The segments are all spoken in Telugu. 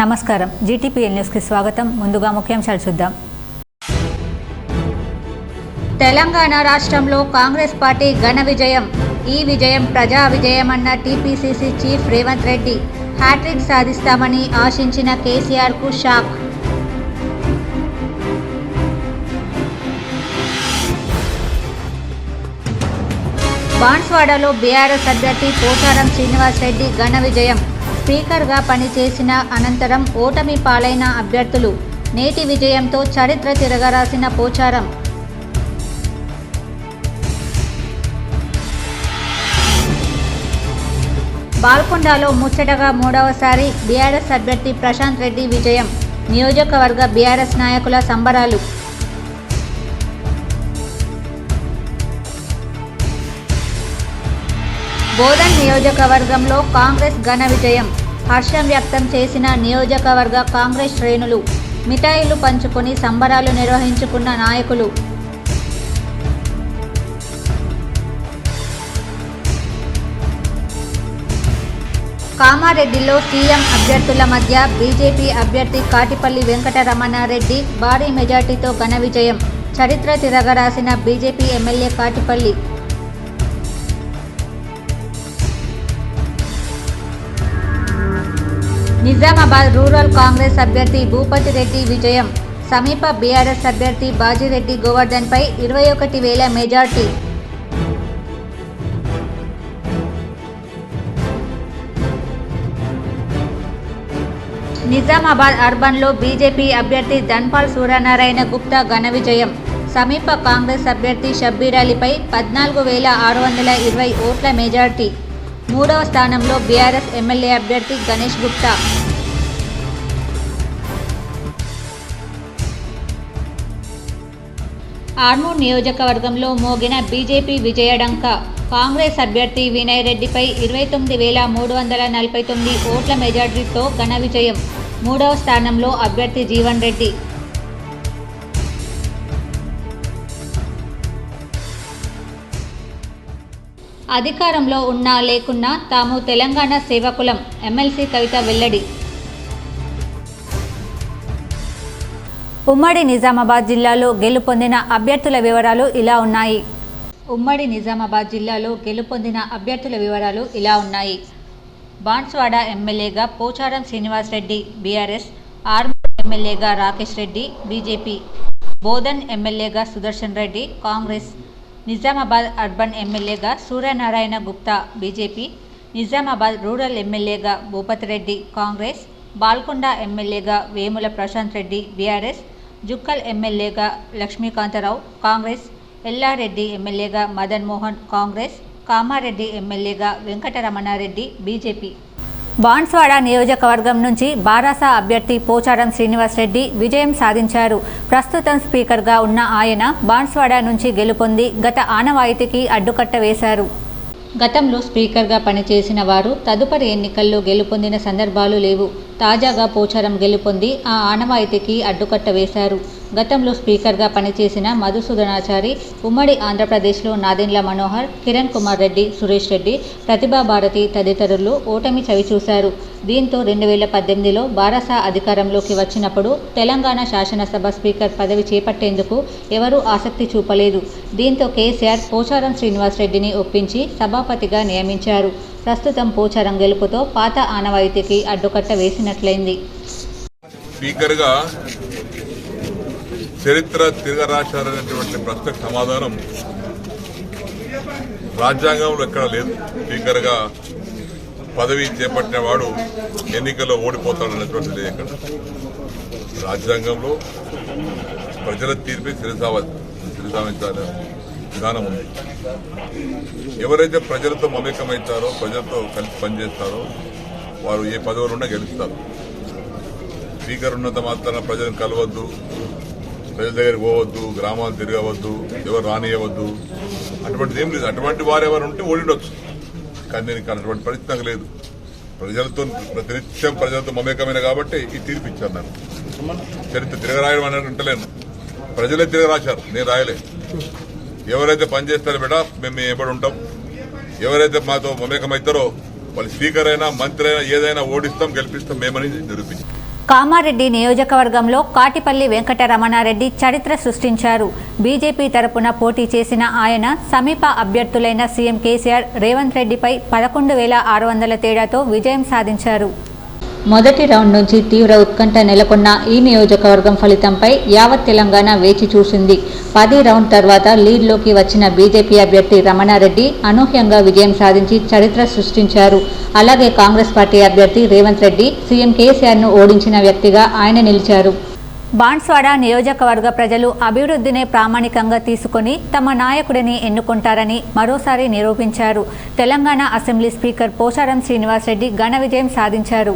నమస్కారం జీటీపీఎల్ న్యూస్ కి స్వాగతం. ముందుగా ముఖ్యాంశాలు చూద్దాం. తెలంగాణ రాష్ట్రంలో కాంగ్రెస్ పార్టీ ఘన విజయం. ఈ విజయం ప్రజా విజయమన్న TPCC chief Revanth Reddy. Hattrick సాధిస్తామని ఆశించిన కేసీఆర్ కు షాక్. బాన్స్వాడలో బీఆర్ఎస్ అభ్యర్థి పోచారం శ్రీనివాస్ రెడ్డి ఘన విజయం. స్పీకర్గా పనిచేసిన అనంతరం ఓటమి పాలైన అభ్యర్థులు. నేటి విజయంతో చరిత్ర తిరగరాసిన పోచారం. బాల్కొండలో ముచ్చటగా మూడవసారి బీఆర్ఎస్ అభ్యర్థి ప్రశాంత్ రెడ్డి విజయం. నియోజకవర్గ బీఆర్ఎస్ నాయకుల సంబరాలు. బోధన్ నియోజకవర్గంలో కాంగ్రెస్ ఘన విజయం. హర్షం వ్యక్తం చేసిన నియోజకవర్గ కాంగ్రెస్ శ్రేణులు. మిఠాయిలు పంచుకొని సంబరాలు నిర్వహించుకున్న నాయకులు. కామారెడ్డిలో సీఎం అభ్యర్థుల మధ్య బీజేపీ అభ్యర్థి కాటిపల్లి వెంకటరమణారెడ్డి భారీ మెజార్టీతో ఘన విజయం. చరిత్ర తిరగరాసిన BJP MLA Katipalli. Nizamabad rural Congress అభ్యర్థి భూపతి రెడ్డి విజయం. సమీప బీఆర్ఎస్ అభ్యర్థి బాజిరెడ్డి గోవర్ధన్పై 21,000 మెజార్టీ. నిజామాబాద్ అర్బన్లో బీజేపీ అభ్యర్థి ధన్పాల్ సూర్యనారాయణ గుప్తా ఘన విజయం. సమీప కాంగ్రెస్ అభ్యర్థి షబ్బీర్ అలీపై 14,620 ఓట్ల మెజార్టీ. మూడవ స్థానంలో బీఆర్ఎస్ ఎమ్మెల్యే అభ్యర్థి గణేష్ గుప్తా. ఆర్మూర్ నియోజకవర్గంలో మోగిన బీజేపీ విజయడంక. కాంగ్రెస్ అభ్యర్థి వినయ్ రెడ్డిపై 29,349 ఓట్ల మెజార్టీతో ఘన విజయం. మూడవ స్థానంలో అభ్యర్థి జీవన్ రెడ్డి. అధికారంలో ఉన్నా లేకున్నా తాము తెలంగాణ సేవకులం. ఎమ్మెల్సీ కవిత వెల్లడి. ఉమ్మడి నిజామాబాద్ జిల్లాలో గెలుపొందిన అభ్యర్థుల వివరాలు ఇలా ఉన్నాయి. ఉమ్మడి నిజామాబాద్ జిల్లాలో గెలుపొందిన అభ్యర్థుల వివరాలు ఇలా ఉన్నాయి. బాన్స్వాడ ఎమ్మెల్యేగా పోచారం శ్రీనివాస్ రెడ్డి బీఆర్ఎస్. ఆర్మూర్ ఎమ్మెల్యేగా రాకేష్ రెడ్డి బీజేపీ. బోధన్ ఎమ్మెల్యేగా సుదర్శన్ రెడ్డి కాంగ్రెస్. నిజామాబాద్ అర్బన్ ఎమ్మెల్యేగా సూర్యనారాయణ గుప్తా బీజేపీ. నిజామాబాద్ రూరల్ ఎమ్మెల్యేగా భూపతి రెడ్డి కాంగ్రెస్. బాల్కొండ ఎమ్మెల్యేగా వేముల ప్రశాంత్ రెడ్డి బీఆర్ఎస్. జుక్కల్ ఎమ్మెల్యేగా లక్ష్మీకాంతరావు కాంగ్రెస్. ఎల్లారెడ్డి ఎమ్మెల్యేగా మదన్ మోహన్ కాంగ్రెస్. కామారెడ్డి ఎమ్మెల్యేగా వెంకటరమణారెడ్డి బీజేపీ. బాన్స్వాడ నియోజకవర్గం నుంచి బారాస అభ్యర్థి పోచారం శ్రీనివాస్ రెడ్డి విజయం సాధించారు. ప్రస్తుతం స్పీకర్గా ఉన్న ఆయన బాన్స్వాడ నుంచి గెలుపొంది గత ఆనవాయితీకి అడ్డుకట్ట వేశారు. గతంలో స్పీకర్గా పనిచేసిన వారు తదుపరి ఎన్నికల్లో గెలుపొందిన సందర్భాలు లేవు. తాజాగా పోచారం గెలుపొంది ఆ ఆనవాయితీకి అడ్డుకట్ట వేశారు. గతంలో స్పీకర్గా పనిచేసిన మధుసూదనాచారి, ఉమ్మడి ఆంధ్రప్రదేశ్లో నాదెండ్ల మనోహర్, కిరణ్ కుమార్ రెడ్డి, సురేష్ రెడ్డి, ప్రతిభాభారతి తదితరులు ఓటమి చవిచూశారు. దీంతో 2018లో బారాస అధికారంలోకి వచ్చినప్పుడు తెలంగాణ శాసనసభ స్పీకర్ పదవి చేపట్టేందుకు ఎవరూ ఆసక్తి చూపలేదు. దీంతో కేసీఆర్ పోచారం శ్రీనివాస్ రెడ్డిని ఒప్పించి సభాపతిగా నియమించారు. ప్రస్తుతం పోచారం గెలుపుతో పాత ఆనవాయితీకి అడ్డుకట్ట వేసినట్లయింది. స్పీకర్గా చరిత్ర తిరగరాశారనేటువంటి ప్రశ్నకు సమాధానం రాజ్యాంగంలో ఎక్కడ లేదు. స్పీకర్గా పదవి చేపట్టిన వాడు ఎన్నికల్లో ఓడిపోతాడనేటువంటిది ఎక్కడ. రాజ్యాంగంలో ప్రజల తీర్పి శిరసావించాలి విధానం ఉంది. ఎవరైతే ప్రజలతో మమేకమవుతారో, ప్రజలతో కలిసి పనిచేస్తారో వారు ఏ పదవులున్నా గెలుస్తారు. స్పీకర్ ఉన్నంత మాత్రాన ప్రజలను కలవద్దు, ప్రజల దగ్గరికి పోవద్దు, గ్రామాలు తిరగవద్దు, ఎవరు రానియవద్దు, అటువంటిది ఏం లేదు. అటువంటి వారు ఎవరు ఉంటే ఓడిండొచ్చు. కానీ దీనికి అటువంటి పరిస్థితి నాకు లేదు. ప్రజలతో ప్రతినిత్యం ప్రజలతో మమేకమైన కాబట్టి ఈ తీర్పు ఇచ్చారు. నాకు చరిత్ర తిరగరాయడం అనేది ఉంటలేను. ప్రజలే తిరగరాశారు, నేను రాయలే. ఎవరైతే పనిచేస్తారో బిడ్డ మేము ఎప్పుడు ఉంటాం. ఎవరైతే మాతో మమేకమవుతారో వాళ్ళు స్పీకర్ అయినా మంత్రి అయినా ఏదైనా ఓడిస్తాం, గెలిపిస్తాం మేమని నిరూపించాం. కామారెడ్డి నియోజకవర్గంలో కాటిపల్లి వెంకటరమణారెడ్డి చరిత్ర సృష్టించారు. బీజేపీ తరపున పోటీ చేసిన ఆయన సమీప అభ్యర్థులైన సీఎం కేసీఆర్, రేవంత్ రెడ్డిపై 11,600 తేడాతో విజయం సాధించారు. మొదటి రౌండ్ నుంచి తీవ్ర ఉత్కంఠ నెలకొన్న ఈ నియోజకవర్గం ఫలితంపై యావత్ తెలంగాణ వేచి చూసింది. 10 రౌండ్ తర్వాత లీడ్లోకి వచ్చిన బీజేపీ అభ్యర్థి రమణారెడ్డి అనూహ్యంగా విజయం సాధించి చరిత్ర సృష్టించారు. అలాగే కాంగ్రెస్ పార్టీ అభ్యర్థి రేవంత్ రెడ్డి సీఎం కేసీఆర్ను ఓడించిన వ్యక్తిగా ఆయన నిలిచారు. బాన్స్వాడ నియోజకవర్గ ప్రజలు అభివృద్ధినే ప్రామాణికంగా తీసుకుని తమ నాయకుడిని ఎన్నుకుంటారని మరోసారి నిరూపించారు. తెలంగాణ అసెంబ్లీ స్పీకర్ పోచారం శ్రీనివాసరెడ్డి ఘన విజయం సాధించారు.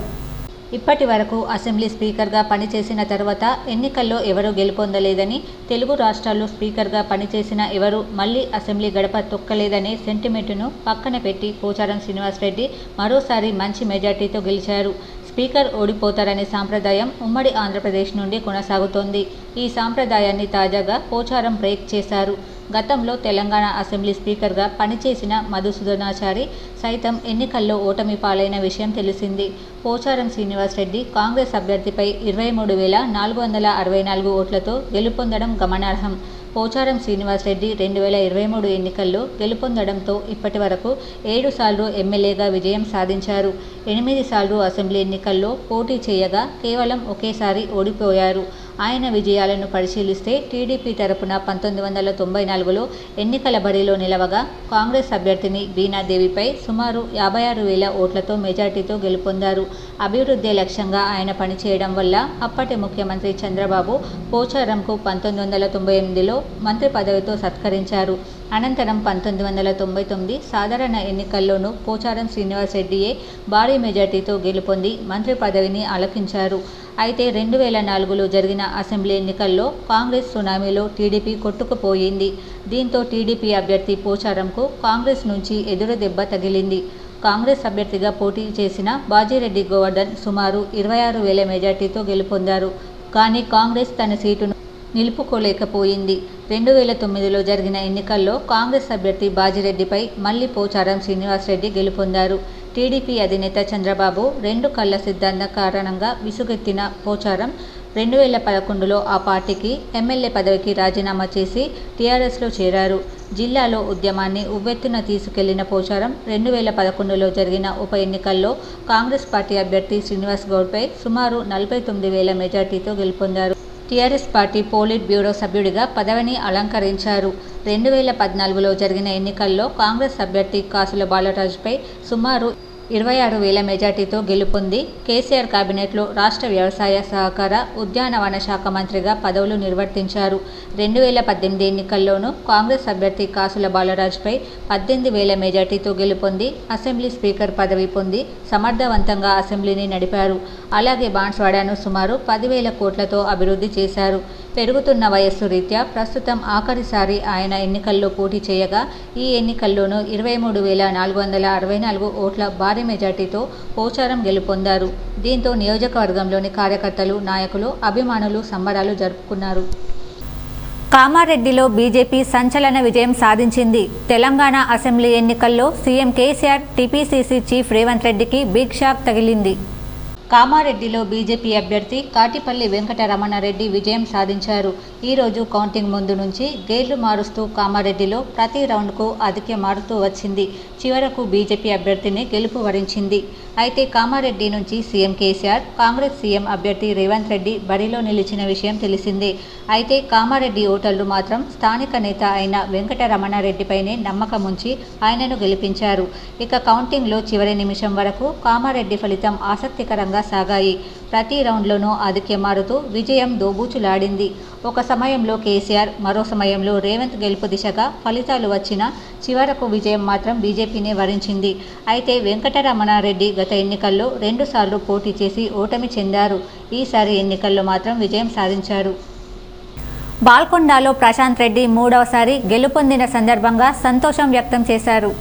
ఇప్పటి వరకు అసెంబ్లీ స్పీకర్గా పనిచేసిన తర్వాత ఎన్నికల్లో ఎవరూ గెలుపొందలేదని, తెలుగు రాష్ట్రాల్లో స్పీకర్గా పనిచేసిన ఎవరూ మళ్లీ అసెంబ్లీ గడప తొక్కలేదనే సెంటిమెంటును పక్కన పెట్టి పోచారం శ్రీనివాసరెడ్డి మరోసారి మంచి మెజార్టీతో గెలిచారు. స్పీకర్ ఓడిపోతారనే సాంప్రదాయం ఉమ్మడి ఆంధ్రప్రదేశ్ నుండి కొనసాగుతోంది. ఈ సాంప్రదాయాన్ని తాజాగా పోచారం బ్రేక్ చేశారు. గతంలో తెలంగాణ అసెంబ్లీ స్పీకర్గా పనిచేసిన మధుసూదనాచారి సైతం ఎన్నికల్లో ఓటమి పాలైన విషయం తెలిసింది. పోచారం శ్రీనివాసరెడ్డి కాంగ్రెస్ అభ్యర్థిపై 23,464 ఓట్లతో గెలుపొందడం గమనార్హం. పోచారం శ్రీనివాసరెడ్డి 2023 ఎన్నికల్లో గెలుపొందడంతో ఇప్పటి వరకు 7 సార్లు ఎమ్మెల్యేగా విజయం సాధించారు. 8 సార్లు అసెంబ్లీ ఎన్నికల్లో పోటీ చేయగా కేవలం ఒకేసారి ఓడిపోయారు. ఆయన విజయాలను పరిశీలిస్తే టీడీపీ తరపున 1994లో ఎన్నికల బరిలో నిలవగా కాంగ్రెస్ అభ్యర్థిని బీనాదేవిపై సుమారు 56,000 ఓట్లతో మెజార్టీతో గెలుపొందారు. అభివృద్ధి లక్ష్యంగా ఆయన పనిచేయడం వల్ల అప్పటి ముఖ్యమంత్రి చంద్రబాబు పోచారంకు 1998లో మంత్రి పదవితో సత్కరించారు. అనంతరం 1999 సాధారణ ఎన్నికల్లోనూ పోచారం శ్రీనివాసరెడ్డియే భారీ మెజార్టీతో గెలుపొంది మంత్రి పదవిని అలకించారు. అయితే 2004లో జరిగిన అసెంబ్లీ ఎన్నికల్లో కాంగ్రెస్ సునామీలో టీడీపీ కొట్టుకుపోయింది. దీంతో టీడీపీ అభ్యర్థి పోచారంకు కాంగ్రెస్ నుంచి ఎదురు దెబ్బ తగిలింది. కాంగ్రెస్ అభ్యర్థిగా పోటీ చేసిన బాజిరెడ్డి గోవర్ధన్ సుమారు 26,000 మెజార్టీతో గెలుపొందారు. కానీ కాంగ్రెస్ తన సీటును నిలుపుకోలేకపోయింది. 2009లో జరిగిన ఎన్నికల్లో కాంగ్రెస్ అభ్యర్థి బాజిరెడ్డిపై మళ్లీ పోచారం శ్రీనివాసరెడ్డి గెలుపొందారు. టీడీపీ అధినేత చంద్రబాబు 2 కళ్ల సిద్ధాంతం కారణంగా విసుగెత్తిన పోచారం 2011లో ఆ పార్టీకి ఎమ్మెల్యే పదవికి రాజీనామా చేసి టీఆర్ఎస్లో చేరారు. జిల్లాలో ఉద్యమాన్ని ఉవ్వెత్తున తీసుకెళ్లిన పోచారం 2011లో జరిగిన ఉప ఎన్నికల్లో కాంగ్రెస్ పార్టీ అభ్యర్థి శ్రీనివాస్ గౌడ్పై సుమారు 49,000 మెజార్టీతో గెలుపొందారు. టీఆర్ఎస్ పార్టీ పోలిట్ బ్యూరో సభ్యుడిగా పదవిని అలంకరించారు. 2014లో జరిగిన ఎన్నికల్లో కాంగ్రెస్ అభ్యర్థి కాసుల బాలరాజుపై సుమారు 26,000 మెజార్టీతో గెలుపొంది కేసీఆర్ కేబినెట్లో రాష్ట్ర వ్యవసాయ, సహకార, ఉద్యానవన శాఖ మంత్రిగా పదవులు నిర్వర్తించారు. 2018 ఎన్నికల్లోనూ కాంగ్రెస్ అభ్యర్థి కాసుల బాలరాజుపై 18,000 మెజార్టీతో గెలుపొంది అసెంబ్లీ స్పీకర్ పదవి పొంది సమర్థవంతంగా అసెంబ్లీని నడిపారు. అలాగే బాన్స్వాడను సుమారు 10,000 కోట్లతో అభివృద్ధి చేశారు. పెరుగుతున్న వయస్సు రీత్యా ప్రస్తుతం ఆఖరిసారి ఆయన ఎన్నికల్లో పోటీ చేయగా ఈ ఎన్నికల్లోనూ 23,464 ఓట్ల భారీ మెజార్టీతో పోచారం గెలుపొందారు. దీంతో నియోజకవర్గంలోని కార్యకర్తలు, నాయకులు, అభిమానులు సంబరాలు జరుపుకున్నారు. కామారెడ్డిలో బీజేపీ సంచలన విజయం సాధించింది. తెలంగాణ అసెంబ్లీ ఎన్నికల్లో CM KCR, TPCC chief Revanth రెడ్డికి బిగ్ షాక్ తగిలింది. కామారెడ్డిలో బీజేపీ అభ్యర్థి కాటిపల్లి వెంకటరమణారెడ్డి విజయం సాధించారు. ఈరోజు కౌంటింగ్ ముందు నుంచి గేర్లు మారుస్తూ కామారెడ్డిలో ప్రతి రౌండ్కు ఆధిక్యం మారుతూ వచ్చింది. చివరకు బీజేపీ అభ్యర్థిని గెలుపు వరించింది. అయితే కామారెడ్డి నుంచి సీఎం కేసీఆర్, కాంగ్రెస్ సీఎం అభ్యర్థి రేవంత్ రెడ్డి బరిలో నిలిచిన విషయం తెలిసిందే. అయితే కామారెడ్డి ఓటర్లు మాత్రం స్థానిక నేత అయిన వెంకటరమణారెడ్డిపైనే నమ్మకం ఉంచి ఆయనను గెలిపించారు. ఇక కౌంటింగ్లో చివరి నిమిషం వరకు కామారెడ్డి ఫలితం ఆసక్తికరంగా సాగాయి. ప్రతి రౌండ్లోనూ ఆధిక్యం మారుతూ విజయం దోబూచులాడింది. ఒక సమయంలో కేసీఆర్, మరో సమయంలో రేవంత్ గెలుపు దిశగా ఫలితాలు వచ్చినా చివరకు విజయం మాత్రం బీజేపీనే వరించింది. అయితే వెంకటరమణారెడ్డి గత ఎన్నికల్లో 2 సార్లు పోటీ చేసి ఓటమి చెందారు. ఈసారి ఎన్నికల్లో మాత్రం విజయం సాధించారు. బాల్కొండలో ప్రశాంత్ రెడ్డి 3వసారి గెలుపొందిన సందర్భంగా సంతోషం వ్యక్తం చేశారు.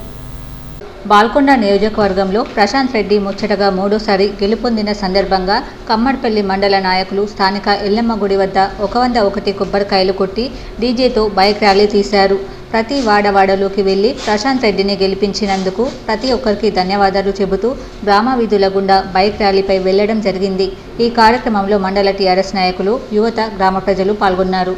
బాల్కొండ నియోజకవర్గంలో ప్రశాంత్ రెడ్డి ముచ్చటగా 3సారి గెలుపొందిన సందర్భంగా కమ్మడ్పల్లి మండల నాయకులు స్థానిక ఎల్లమ్మ గుడి వద్ద 101 కొబ్బరికాయలు కొట్టి డీజేతో బైక్ ర్యాలీ తీశారు. ప్రతి వాడవాడలోకి వెళ్లి ప్రశాంత్ రెడ్డిని గెలిపించినందుకు ప్రతి ఒక్కరికి ధన్యవాదాలు చెబుతూ గ్రామ వీధుల గుండా బైక్ ర్యాలీపై వెళ్లడం జరిగింది. ఈ కార్యక్రమంలో మండల టీఆర్ఎస్ నాయకులు, యువత, గ్రామ ప్రజలు పాల్గొన్నారు.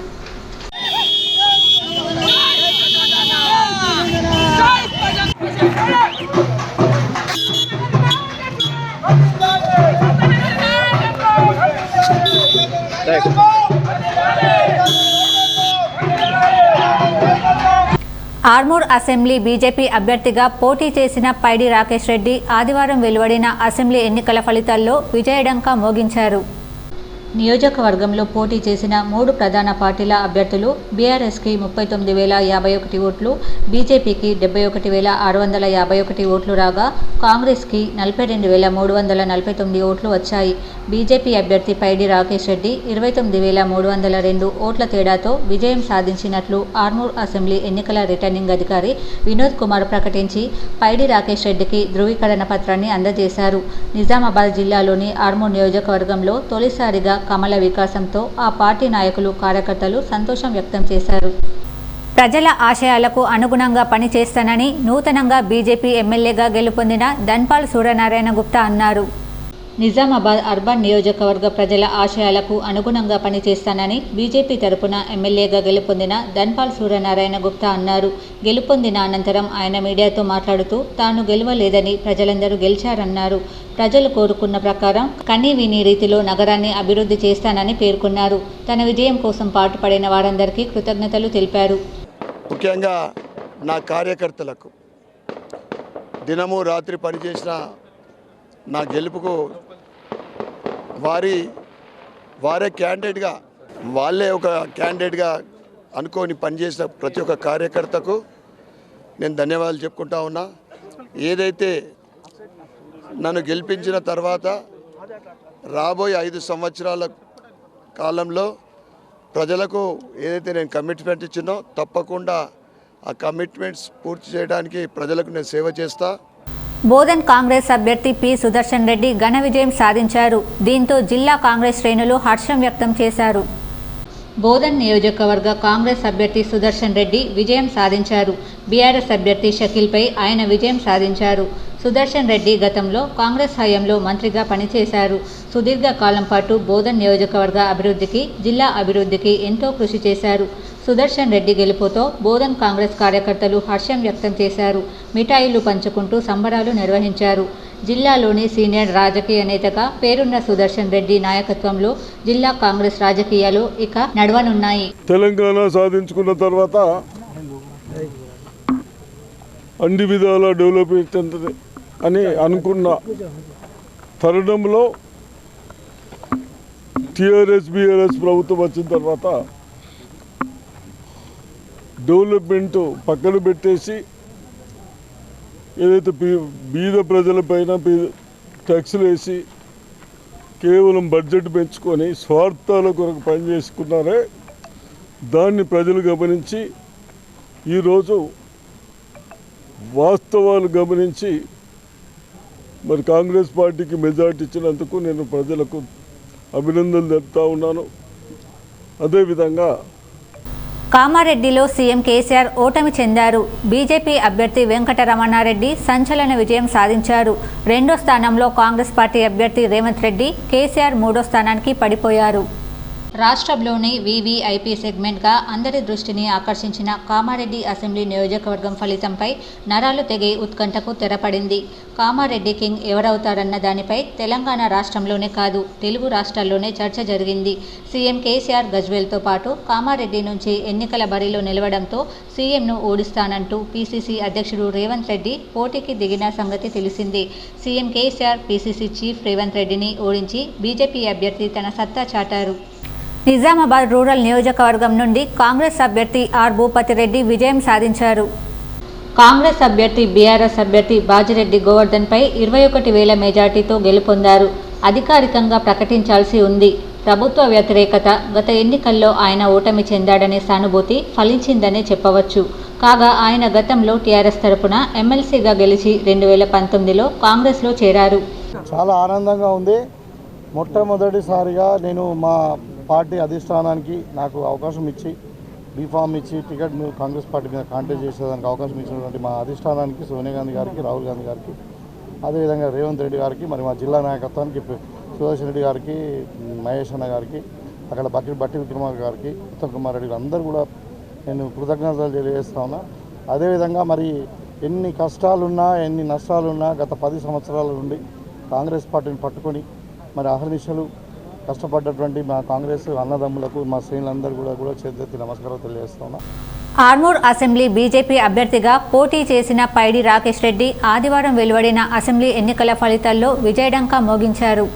ఆర్మూర్ అసెంబ్లీ బీజేపీ అభ్యర్థిగా పోటీ చేసిన పైడి రాకేష్ రెడ్డి ఆదివారం వెలువడిన అసెంబ్లీ ఎన్నికల ఫలితాల్లో విజయఢంకా మోగించారు. నియోజకవర్గంలో పోటీ చేసిన 3 ప్రధాన పార్టీల అభ్యర్థులు బీఆర్ఎస్కి 39,051 ఓట్లు, బీజేపీకి 71,651 ఓట్లు రాగా కాంగ్రెస్కి 42,349 ఓట్లు వచ్చాయి. బీజేపీ అభ్యర్థి పైడి రాకేష్ రెడ్డి 29,302 ఓట్ల తేడాతో విజయం సాధించినట్లు ఆర్మూర్ అసెంబ్లీ ఎన్నికల రిటర్నింగ్ అధికారి వినోద్ కుమార్ ప్రకటించి పైడి రాకేష్ రెడ్డికి ధృవీకరణ పత్రాన్ని అందజేశారు. నిజామాబాద్ జిల్లాలోని ఆర్మూర్ నియోజకవర్గంలో తొలిసారిగా కమల వికాసంతో ఆ పార్టీ నాయకులు, కార్యకర్తలు సంతోషం వ్యక్తం చేశారు. ప్రజల ఆశయాలకు అనుగుణంగా పనిచేస్తానని నూతనంగా బీజేపీ ఎమ్మెల్యేగా గెలుపొందిన ధన్పాల్ సూర్యనారాయణ గుప్తా అన్నారు. నిజామాబాద్ అర్బన్ నియోజకవర్గ ప్రజల ఆశయాలకు అనుగుణంగా పనిచేస్తానని బీజేపీ తరపున ఎమ్మెల్యేగా గెలుపొందిన ధన్పాల్ సూర్యనారాయణ గుప్తా అన్నారు. గెలుపొందిన అనంతరం ఆయన మీడియాతో మాట్లాడుతూ తాను గెలవలేదని ప్రజలందరూ గెలిచారన్నారు. ప్రజలు కోరుకున్న ప్రకారం కనీవినీ రీతిలో నగరాన్ని అభివృద్ధి చేస్తానని పేర్కొన్నారు. తన విజయం కోసం పాటుపడిన వారందరికీ కృతజ్ఞతలు తెలిపారు. ముఖ్యంగా నా కార్యకర్తలకు దినము రాత్రి పనిచేసిన నా గెలుపుకు వారే క్యాండిడేట్గా, వాళ్ళే ఒక క్యాండిడేట్గా అనుకొని పనిచేసిన ప్రతి ఒక్క కార్యకర్తకు నేను ధన్యవాదాలు చెప్పుకుంటా ఉన్నా. ఏదైతే నన్ను గెలిపించిన తర్వాత రాబోయే 5 సంవత్సరాల కాలంలో ప్రజలకు ఏదైతే నేను కమిట్మెంట్ ఇచ్చినో తప్పకుండా ఆ కమిట్మెంట్స్ పూర్తి చేయడానికి ప్రజలకు నేను సేవ చేస్తా. బోధన్ కాంగ్రెస్ అభ్యర్థి పి సుదర్శన్ రెడ్డి ఘన విజయం సాధించారు. దీంతో జిల్లా కాంగ్రెస్ శ్రేణులు హర్షం వ్యక్తం చేశారు. బోధన్ నియోజకవర్గ కాంగ్రెస్ అభ్యర్థి సుదర్శన్ రెడ్డి విజయం సాధించారు. బీఆర్ఎస్ అభ్యర్థి షకీల్పై ఆయన విజయం సాధించారు. సుదర్శన్ రెడ్డి గతంలో కాంగ్రెస్ హయాంలో మంత్రిగా పనిచేశారు. సుదీర్ఘ కాలం పాటు బోధన్ నియోజకవర్గ అభివృద్ధికి, జిల్లా అభివృద్ధికి ఎంతో కృషి చేశారు. సుదర్శన్ రెడ్డి గెలుపుతో బోధన్ కాంగ్రెస్ కార్యకర్తలు హర్షం వ్యక్తం చేశారు. మిఠాయిలు పంచుకుంటూ సంబరాలు నిర్వహించారు. జిల్లాలోని సీనియర్ రాజకీయ నేతగా పేరున్న సుదర్శన్ రెడ్డి నాయకత్వంలో జిల్లా కాంగ్రెస్ రాజకీయాలు ఇక నడవనున్నాయి. తెలంగాణ సాధించుకున్న తర్వాత అన్ని విధాల డెవలప్మెంట్ అని అనుకున్న తరుణంలో టీఆర్ఎస్ బీఆర్ఎస్ ప్రభుత్వం వచ్చిన తర్వాత డెవలప్మెంట్ పక్కన పెట్టేసి ఏదైతే బీద ప్రజలపైన ట్యాక్సులు వేసి కేవలం బడ్జెట్ పెంచుకొని స్వార్థాల కొరకు పనిచేసుకున్నారే, దాన్ని ప్రజలు గమనించి ఈరోజు వాస్తవాలు గమనించి మరి కాంగ్రెస్ పార్టీకి మెజార్టీ ఇచ్చినందుకు నేను ప్రజలకు అభినందనలు తెలుపుతా ఉన్నాను. అదేవిధంగా కామారెడ్డిలో సీఎం కేసీఆర్ ఓటమి చెందారు. బీజేపీ అభ్యర్థి వెంకటరమణారెడ్డి సంచలన విజయం సాధించారు. 2వ స్థానంలో కాంగ్రెస్ పార్టీ అభ్యర్థి రేవంత్ రెడ్డి, కేసీఆర్ 3వ స్థానానికి పడిపోయారు. రాష్ట్రంలోని వీవీఐపీ సెగ్మెంట్గా అందరి దృష్టిని ఆకర్షించిన కామారెడ్డి అసెంబ్లీ నియోజకవర్గం ఫలితంపై నరాలు తెగే ఉత్కంఠకు తెరపడింది. కామారెడ్డి కింగ్ ఎవరవుతారన్న దానిపై తెలంగాణ రాష్ట్రంలోనే కాదు, తెలుగు రాష్ట్రాల్లోనే చర్చ జరిగింది. సీఎం కేసీఆర్ గజ్వేల్తో పాటు కామారెడ్డి నుంచి ఎన్నికల బరిలో నిలవడంతో సీఎంను ఓడిస్తానంటూ పీసీసీ అధ్యక్షుడు రేవంత్ రెడ్డి పోటీకి దిగిన సంగతి తెలిసిందే. CM KCR PCC chief Revanth రెడ్డిని ఓడించి బీజేపీ అభ్యర్థి తన సత్తా చాటారు. నిజామాబాద్ రూరల్ నియోజకవర్గం నుండి కాంగ్రెస్ అభ్యర్థి ఆర్ భూపతిరెడ్డి విజయం సాధించారు. కాంగ్రెస్ అభ్యర్థి బీఆర్ఎస్ అభ్యర్థి బాజిరెడ్డి గోవర్ధన్పై 21,000 మెజార్టీతో గెలుపొందారు. అధికారికంగా ప్రకటించాల్సి ఉంది. ప్రభుత్వ వ్యతిరేకత, గత ఎన్నికల్లో ఆయన ఓటమి చెందాడనే సానుభూతి ఫలించిందనే చెప్పవచ్చు. కాగా ఆయన గతంలో టీఆర్ఎస్ తరపున ఎమ్మెల్సీగా గెలిచి 2019లో కాంగ్రెస్లో చేరారు. చాలా ఆనందంగా ఉంది. మొట్టమొదటిసారిగా నేను మా పార్టీ అధిష్టానానికి నాకు అవకాశం ఇచ్చి బీఫామ్ ఇచ్చి టికెట్ కాంగ్రెస్ పార్టీ మీద కాంటెస్ట్ చేసేదానికి అవకాశం ఇచ్చినటువంటి మా అధిష్టానానికి సోనియా గాంధీ గారికి, రాహుల్ గాంధీ గారికి, అదేవిధంగా రేవంత్ రెడ్డి గారికి, మరి మా జిల్లా నాయకత్వానికి సుదర్శన్ రెడ్డి గారికి, మహేష్ అన్న గారికి, అక్కడ బట్టి విక్రమార్ గారికి, ఉత్తమ్ కుమార్ రెడ్డి అందరూ కూడా నేను కృతజ్ఞతలు తెలియజేస్తా ఉన్నా. అదేవిధంగా మరి ఎన్ని కష్టాలున్నా ఎన్ని నష్టాలున్నా గత 10 సంవత్సరాల నుండి కాంగ్రెస్ పార్టీని పట్టుకొని మరి అహర్నిశలు కష్టపడ్డటువంటి మా కాంగ్రెస్ అన్నదమ్ములకు, మా శ్రేణులందరూ కూడా చేతులెత్తి నమస్కారం తెలియజేస్తా ఉన్నా. ఆర్మూర్ అసెంబ్లీ బీజేపీ అభ్యర్థిగా పోటీ చేసిన పైడి రాకేష్ రెడ్డి ఆదివారం వెలువడిన అసెంబ్లీ ఎన్నికల ఫలితాల్లో విజయడంకా మోగించారు.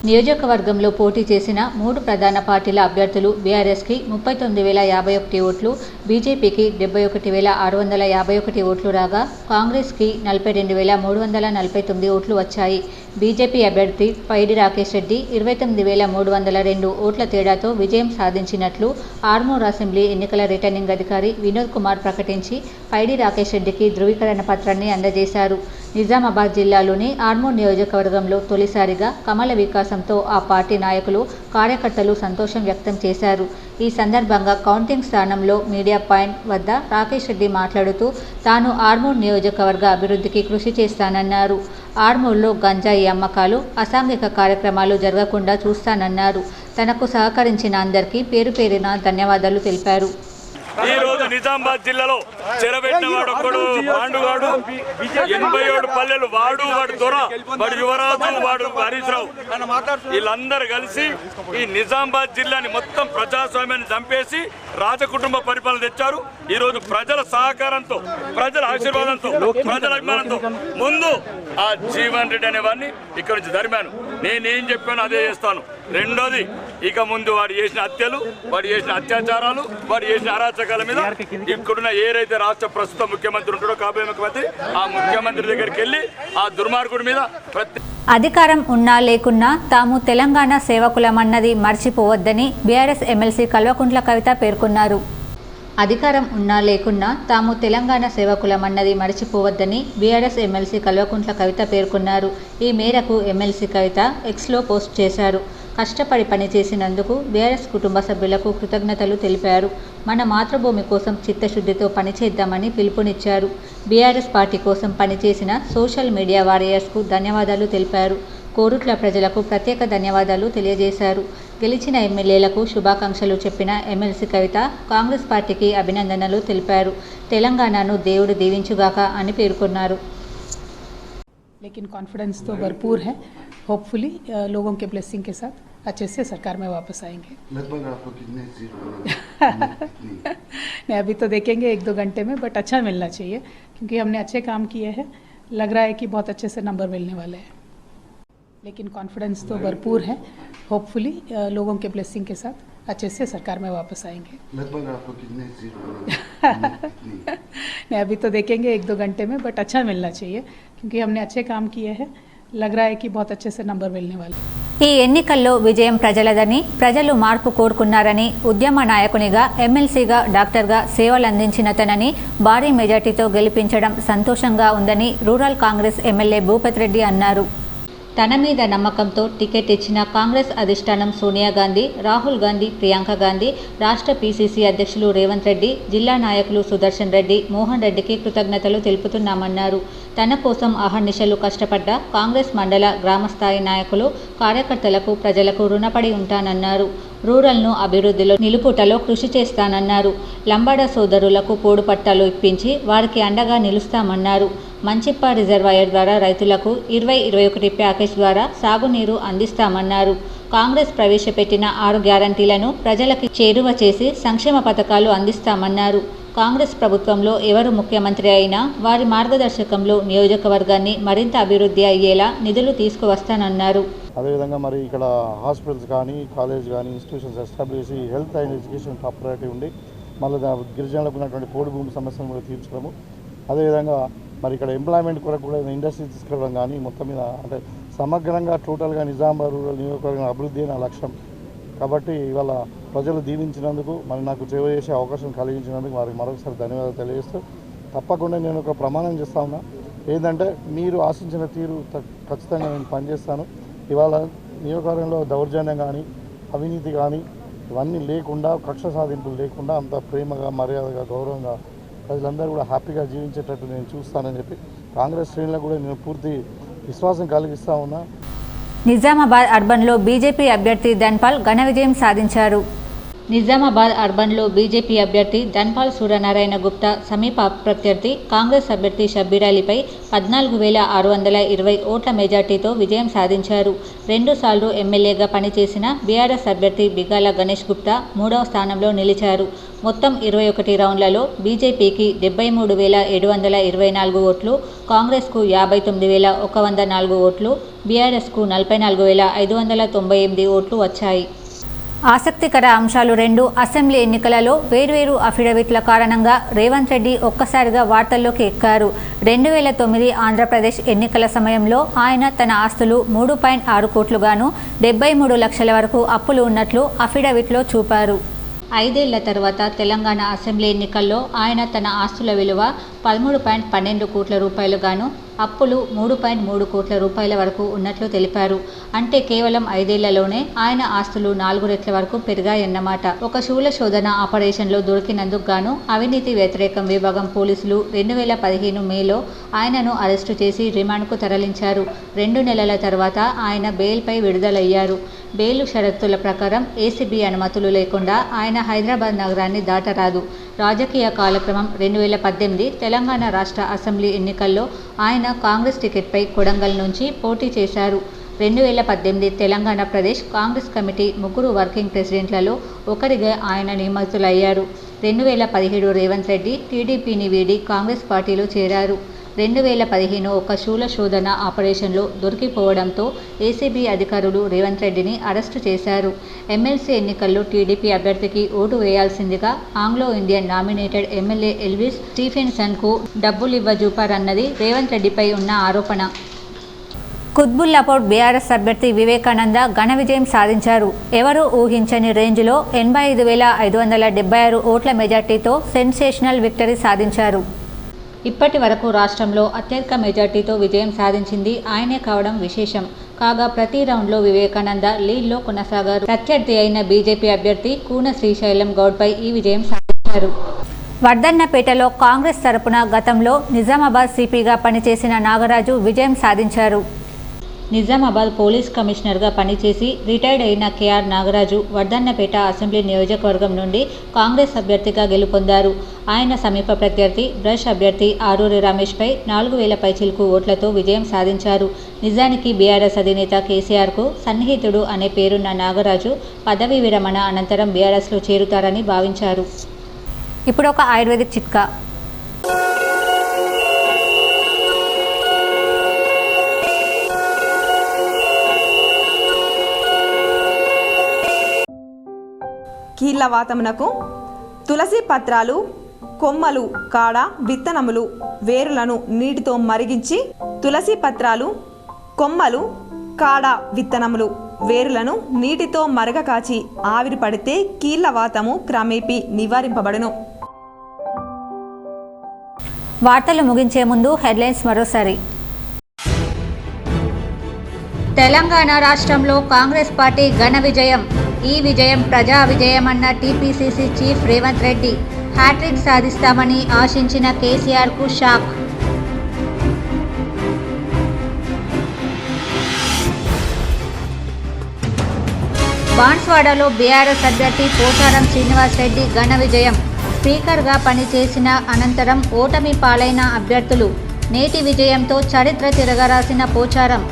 నియోజకవర్గంలో పోటీ చేసిన 3 ప్రధాన పార్టీల అభ్యర్థులు బీఆర్ఎస్కి 39,051 ఓట్లు, బీజేపీకి 71,651 ఓట్లు రాగా కాంగ్రెస్కి 42,349 ఓట్లు వచ్చాయి. బీజేపీ అభ్యర్థి పైడి రాకేష్ రెడ్డి 29,302 ఓట్ల తేడాతో విజయం సాధించినట్లు ఆర్మూర్ అసెంబ్లీ ఎన్నికల రిటర్నింగ్ అధికారి వినోద్ కుమార్ ప్రకటించి పైడి రాకేష్ రెడ్డికి ధృవీకరణ పత్రాన్ని అందజేశారు. నిజామాబాద్ జిల్లాలోని ఆర్మూర్ నియోజకవర్గంలో తొలిసారిగా కమల వికాసంతో ఆ పార్టీ నాయకులు, కార్యకర్తలు సంతోషం వ్యక్తం చేశారు. ఈ సందర్భంగా కౌంటింగ్ స్థానంలో మీడియా పాయింట్ వద్ద రాకేష్ రెడ్డి మాట్లాడుతూ తాను ఆర్మూర్ నియోజకవర్గ అభివృద్ధికి కృషి చేస్తానన్నారు. ఆర్మూర్లో గంజాయి అమ్మకాలు, అసాంఘిక కార్యక్రమాలు జరగకుండా చూస్తానన్నారు. తనకు సహకరించిన అందరికీ పేరు పేరున ధన్యవాదాలు తెలిపారు. ఈ రోజు నిజామాబాద్ జిల్లాలో చెరబెట్టిన వాడు ఒక్కడు పాండుగాడు, 87 పల్లెలు వాడు దొర, వాడు యువరాజు, వాడు హరీష్ రావు, వీళ్ళందరూ కలిసి ఈ నిజామాబాద్ జిల్లాని మొత్తం ప్రజాస్వామ్యాన్ని చంపేసి రాజకుటుంబ పరిపాలన తెచ్చారు. ఈ రోజు ప్రజల సహకారంతో, ప్రజల ఆశీర్వాదంతో, ప్రజల అభిమానంతో ముందు ఆ జీవన్ రెడ్డి అనేవాడిని ఇక్కడ నుంచి ధర్మాను. నేనేం చెప్పాను అదే చేస్తాను. రెండోది, ఇక ముందు వాడు చేసిన హత్యలు, వాడు చేసిన అత్యాచారాలు, వాడు చేసిన అరాచకాల మీద ఇక్కడున్న ఏదైతే రాష్ట్ర ప్రస్తుత ముఖ్యమంత్రి ఉంటాడో, కాబోయే ముఖ్యమంత్రి, ఆ ముఖ్యమంత్రి దగ్గరికి వెళ్ళి ఆ దుర్మార్గుడి మీద అధికారం ఉన్నా లేకున్నా తాము తెలంగాణ సేవకులమన్నది మర్చిపోవద్దని బీఆర్ఎస్ ఎమ్మెల్సీ కల్వకుంట్ల కవిత పేర్కొన్నారు. అధికారం ఉన్నా లేకున్నా తాము తెలంగాణ సేవకులమన్నది మర్చిపోవద్దని బీఆర్ఎస్ ఎమ్మెల్సీ కల్వకుంట్ల కవిత పేర్కొన్నారు. ఈ మేరకు ఎమ్మెల్సీ కవిత ఎక్స్లో పోస్ట్ చేశారు. కష్టపడి పనిచేసినందుకు బీఆర్ఎస్ కుటుంబ సభ్యులకు కృతజ్ఞతలు తెలిపారు. మన మాతృభూమి కోసం చిత్తశుద్ధితో పనిచేద్దామని పిలుపునిచ్చారు. బీఆర్ఎస్ పార్టీ కోసం పనిచేసిన సోషల్ మీడియా వారియర్స్కు ధన్యవాదాలు తెలిపారు. కోరుట్ల ప్రజలకు ప్రత్యేక ధన్యవాదాలు తెలియజేశారు. గెలిచిన ఎమ్మెల్యేలకు శుభాకాంక్షలు చెప్పిన ఎమ్మెల్సీ కవిత కాంగ్రెస్ పార్టీకి అభినందనలు తెలిపారు. తెలంగాణను దేవుడు దీవించుగాక అని పేర్కొన్నారు. लेकिन कॉन्फिडेंस तो भरपूर है. होपफुली लोगों के ब्लेसिंग के साथ अच्छे से सरकार में वापस आएंगे. लगभग आपको कितने सीट नहीं, अभी तो देखेंगे 1-2 घंटे में, बट अच्छा मिलना चाहिए क्योंकि हमने अच्छे काम किए हैं. लग रहा है कि बहुत अच्छे से नंबर मिलने वाले हैं. लेकिन कॉन्फिडेंस तो भरपूर है. होपफुली लोगों के ब्लेसिंग के साथ अच्छे से सरकार में वापस आएंगे. लगभग आपको कितने सीट नहीं, अभी तो देखेंगे 1-2 घंटे में, बट अच्छा मिलना चाहिए क्योंकि हमने अच्छे काम किए हैं. लग रहा है कि बहुत अच्छे से नंबर मिलने वाले. ఈ ఎన్నికల్లో విజయం ప్రజలదని, ప్రజలు మార్పు కోరుకున్నారని, ఉద్యమ నాయకునిగా, ఎమ్మెల్సీగా, డాక్టర్గా సేవలందించినతనని భారీ మెజార్టీతో గెలిపించడం సంతోషంగా ఉందని రూరల్ కాంగ్రెస్ ఎమ్మెల్యే భూపత్ రెడ్డి అన్నారు. తన మీద నమ్మకంతో టికెట్ ఇచ్చిన కాంగ్రెస్ అధిష్టానం సోనియా గాంధీ, రాహుల్ గాంధీ, ప్రియాంక గాంధీ, రాష్ట్ర పీసీసీ అధ్యక్షులు రేవంత్ రెడ్డి, జిల్లా నాయకులు సుదర్శన్ రెడ్డి, మోహన్ రెడ్డికి కృతజ్ఞతలు తెలుపుతున్నామన్నారు. తన కోసం అహర్నిశలు కష్టపడ్డ కాంగ్రెస్ మండల, గ్రామస్థాయి నాయకులు, కార్యకర్తలకు, ప్రజలకు రుణపడి ఉంటానన్నారు. రూరల్ను అభివృద్ధిలో నిలుపుటలో కృషి చేస్తానన్నారు. లంబాడ సోదరులకు పోడు పట్టాలు ఇప్పించి వారికి అండగా నిలుస్తామన్నారు. మంచిప్ప రిజర్వాయర్ ద్వారా రైతులకు 2021 ప్యాకేజ్ ద్వారా సాగునీరు అందిస్తామన్నారు. కాంగ్రెస్ ప్రవేశపెట్టిన 6 గ్యారంటీలను ప్రజలకు చేరువ చేసి సంక్షేమ పథకాలు అందిస్తామన్నారు. కాంగ్రెస్ ప్రభుత్వంలో ఎవరు ముఖ్యమంత్రి అయినా వారి మార్గదర్శకంలో నియోజకవర్గాన్ని మరింత అభివృద్ధి అయ్యేలా నిధులు తీసుకువస్తానన్నారు. అదేవిధంగా మరి ఇక్కడ హాస్పిటల్స్ కానీ, కాలేజ్ కానీ, ఇన్స్టిట్యూషన్స్ ఎస్టాబ్లిష్ చేసి health and education top priority ఉండి మళ్ళీ గిరిజనులకు ఉన్నటువంటి పోడు భూమి సమస్యలను కూడా తీర్చడము. అదేవిధంగా మరి ఇక్కడ ఎంప్లాయ్మెంట్ కొరకు కూడా ఇండస్ట్రీ తీసుకెళ్ళడం కానీ, మొత్తం మీద అంటే సమగ్రంగా టోటల్గా నిజామాబాద్ రూరల్ నియోజకవర్గం అభివృద్ధి నా లక్ష్యం. కాబట్టి ఇవాళ ప్రజలు దీవించినందుకు, మరి నాకు సేవ చేసే అవకాశం కలిగించినందుకు వారికి మరొకసారి ధన్యవాదాలు తెలియజేస్తూ, తప్పకుండా నేను ఒక ప్రమాణం చేస్తా ఉన్నా. ఏంటంటే మీరు ఆశించిన తీరు ఖచ్చితంగా నేను పనిచేస్తాను. ఇవాళ నియోజకవర్గంలో దౌర్జన్యం కానీ, అవినీతి కానీ, ఇవన్నీ లేకుండా కక్ష సాధింపులు లేకుండా అంత ప్రేమగా మర్యాదగా గౌరవంగా ప్రజలందరూ కూడా హ్యాపీగా జీవించేటట్టు నేను చూస్తానని చెప్పి కాంగ్రెస్ శ్రేణులకు కూడా నేను పూర్తి విశ్వాసం కలిగిస్తూ ఉన్నా. నిజామాబాద్ అర్బన్లో బీజేపీ అభ్యర్థి ధన్పాల్ ఘన విజయం సాధించారు. నిజామాబాద్ అర్బన్లో బీజేపీ అభ్యర్థి ధన్పాల్ సూర్యనారాయణ గుప్తా సమీప ప్రత్యర్థి కాంగ్రెస్ అభ్యర్థి షబ్బీర్ అలీపై 14,620 ఓట్ల మెజార్టీతో విజయం సాధించారు. 2 సార్లు ఎమ్మెల్యేగా పనిచేసిన బీఆర్ఎస్ అభ్యర్థి బిగాల గణేష్ గుప్తా 3వ స్థానంలో నిలిచారు. మొత్తం 21 రౌండ్లలో బీజేపీకి 73,724 ఓట్లు, కాంగ్రెస్కు 59,104 ఓట్లు, బీఆర్ఎస్కు 44,598 ఓట్లు వచ్చాయి. ఆసక్తికర అంశాలు 2. అసెంబ్లీ ఎన్నికలలో వేర్వేరు అఫిడవిట్ల కారణంగా రేవంత్ రెడ్డి ఒక్కసారిగా వార్తల్లోకి ఎక్కారు. 2009 ఆంధ్రప్రదేశ్ ఎన్నికల సమయంలో ఆయన తన ఆస్తులు 3.6 కోట్లుగాను 73 లక్షల వరకు అప్పులు ఉన్నట్లు అఫిడవిట్లో చూపారు. 5 ఏళ్ల తర్వాత తెలంగాణ అసెంబ్లీ ఎన్నికల్లో ఆయన తన ఆస్తుల విలువ 13.12 కోట్ల రూపాయలుగాను అప్పులు 3.3 కోట్ల రూపాయల వరకు ఉన్నట్లు తెలిపారు. అంటే కేవలం 5 ఏళ్లలోనే ఆయన ఆస్తులు 4 రెట్ల వరకు పెరిగాయన్నమాట. ఒక శూల శోధన ఆపరేషన్లో దొరికినందుకు గాను అవినీతి వ్యతిరేకం విభాగం పోలీసులు 2015 మేలో ఆయనను అరెస్టు చేసి రిమాండ్కు తరలించారు. 2 నెలల తర్వాత ఆయన బెయిల్పై విడుదలయ్యారు. బెయిల్ షరతుల ప్రకారం ఏసీబీ అనుమతులు లేకుండా ఆయన హైదరాబాద్ నగరాన్ని దాటరాదు. రాజకీయ కాలక్రమం 2018 తెలంగాణ రాష్ట్ర అసెంబ్లీ ఎన్నికల్లో ఆయన కాంగ్రెస్ టికెట్పై కొడంగల్ నుంచి పోటీ చేశారు. 2018 తెలంగాణ ప్రదేశ్ కాంగ్రెస్ కమిటీ 3 వర్కింగ్ ప్రెసిడెంట్లలో ఒకరిగా ఆయన నియమితులయ్యారు. 2017 రేవంత్ రెడ్డి టీడీపీని వీడి కాంగ్రెస్ పార్టీలో చేరారు. 2015 ఒక శూల శోధన ఆపరేషన్లో దొరికిపోవడంతో ఏసీబీ అధికారులు రేవంత్ రెడ్డిని అరెస్టు చేశారు. ఎమ్మెల్సీ ఎన్నికల్లో టీడీపీ అభ్యర్థికి ఓటు వేయాల్సిందిగా Anglo Indian nominated MLA Elvis స్టీఫెన్సన్కు డబ్బులివ్వజూపారన్నది రేవంత్ రెడ్డిపై ఉన్న ఆరోపణ. కుత్బుల్లాపూర్ బీఆర్ఎస్ అభ్యర్థి వివేకానంద ఘన విజయం సాధించారు. ఎవరూ ఊహించని రేంజ్లో 85,576 ఓట్ల మెజార్టీతో సెన్సేషనల్ విక్టరీ సాధించారు. ఇప్పటి వరకు రాష్ట్రంలో అత్యధిక మెజార్టీతో విజయం సాధించింది ఆయనే కావడం విశేషం. కాగా ప్రతి రౌండ్లో వివేకానంద లీడ్లో కొనసాగారు. ప్రత్యర్థి అయిన బీజేపీ అభ్యర్థి కూన శ్రీశైలం గౌడ్పై ఈ విజయం సాధించారు. వర్ధన్నపేటలో కాంగ్రెస్ తరపున గతంలో నిజామాబాద్ సిపిగా పనిచేసిన నాగరాజు విజయం సాధించారు. నిజామాబాద్ పోలీస్ కమిషనర్గా పనిచేసి రిటైర్డ్ అయిన కేఆర్ నాగరాజు వర్ధన్నపేట అసెంబ్లీ నియోజకవర్గం నుండి కాంగ్రెస్ అభ్యర్థిగా గెలుపొందారు. ఆయన సమీప ప్రత్యర్థి బ్రష్ అభ్యర్థి ఆరూరి రమేష్పై 4,000 పైచిలుకు ఓట్లతో విజయం సాధించారు. నిజానికి బీఆర్ఎస్ అధినేత కేసీఆర్కు సన్నిహితుడు అనే పేరున్న నాగరాజు పదవీ విరమణ అనంతరం బీఆర్ఎస్లో చేరుతారని భావించారు. ఇప్పుడు ఒక ఆయుర్వేదిక్ చిట్కా. కీళ్లవాతమునకు తులసి పత్రాలు, కొమ్మలు, కాడ, విత్తనములు, వేరులను నీటితో మరిగించి తులసి పత్రాలు, కొమ్మలు, కాడ, విత్తనములు, వేరులను నీటితో మరగకాచి ఆవిరి పడితే కీళ్లవాతము క్రమేపీ నివారింపబడును. వార్తలు ముగించే ముందు హెడ్లైన్స్ మరోసారి. తెలంగాణ రాష్ట్రంలో కాంగ్రెస్ పార్టీ ఘన విజయం. ఈ విజయం ప్రజా విజయమన్న TPCC chief Revanth Reddy. Hattrick సాధిస్తామని ఆశించిన కేసీఆర్కు షాక్. బాన్స్వాడలో బీఆర్ఎస్ అభ్యర్థి పోచారం శ్రీనివాస్ రెడ్డి ఘన విజయం. స్పీకర్గా పనిచేసిన అనంతరం ఓటమి పాలైన అభ్యర్థులు. నేటి విజయంతో చరిత్ర తిరగరాసిన పోచారం.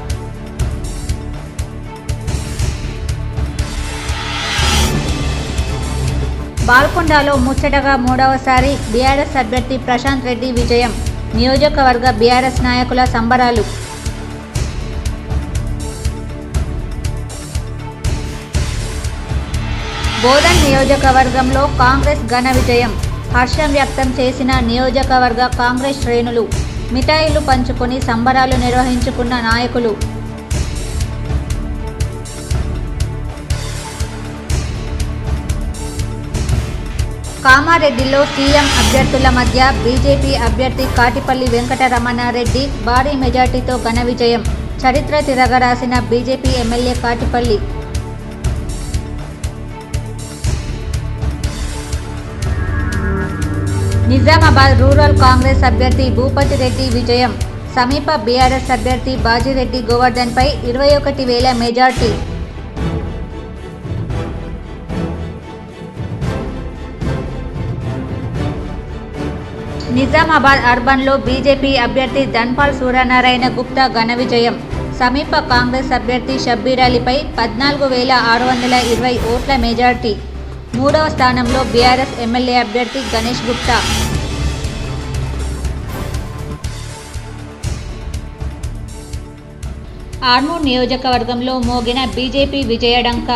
బాల్కొండలో ముచ్చటగా 3వసారి బీఆర్ఎస్ అభ్యర్థి ప్రశాంత్ రెడ్డి విజయం. నియోజకవర్గ బీఆర్ఎస్ నాయకుల సంబరాలు. బోధన్ నియోజకవర్గంలో కాంగ్రెస్ ఘన విజయం. హర్షం వ్యక్తం చేసిన నియోజకవర్గ కాంగ్రెస్ శ్రేణులు. మిఠాయిలు పంచుకొని సంబరాలు నిర్వహించుకున్న నాయకులు. కామారెడ్డిలో సీఎం అభ్యర్థుల మధ్య బీజేపీ అభ్యర్థి కాటిపల్లి వెంకటరమణారెడ్డి భారీ మెజార్టీతో ఘన విజయం. చరిత్ర తిరగరాసిన BJP MLA Katipalli. Nizamabad rural Congress అభ్యర్థి భూపతి రెడ్డి విజయం. సమీప బీఆర్ఎస్ అభ్యర్థి బాజిరెడ్డి గోవర్ధన్పై 21,000 మెజార్టీ. నిజామాబాద్ అర్బన్లో బీజేపీ అభ్యర్థి ధన్పాల్ సూర్యనారాయణ గుప్తా ఘన విజయం. సమీప కాంగ్రెస్ అభ్యర్థి షబ్బీర్ అలీపై 14,620 ఓట్ల మెజార్టీ. 3వ స్థానంలో బీఆర్ఎస్ ఎమ్మెల్యే అభ్యర్థి గణేష్ గుప్తా. ఆర్మూర్ నియోజకవర్గంలో మోగిన బీజేపీ విజయడంక.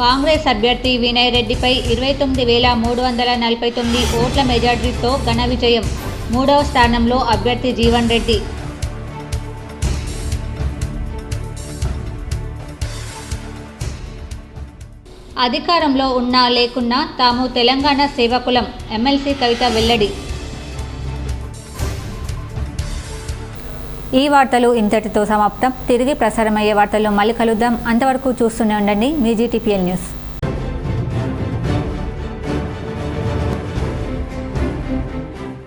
కాంగ్రెస్ అభ్యర్థి వినయ్ రెడ్డిపై 29,349 ఓట్ల మెజార్టీతో ఘన విజయం. 3వ స్థానంలో అభ్యర్థి జీవన్ రెడ్డి. అధికారంలో ఉన్నా లేకున్నా తాము తెలంగాణ సేవకులం. ఎమ్మెల్సీ కవిత వెల్లడి. ఈ వార్తలు ఇంతటితో సమాప్తం. తిరిగి ప్రసారమయ్యే వార్తల్లో మళ్ళీ కలుద్దాం. అంతవరకు చూస్తూనే ఉండండి మీ GTPL న్యూస్.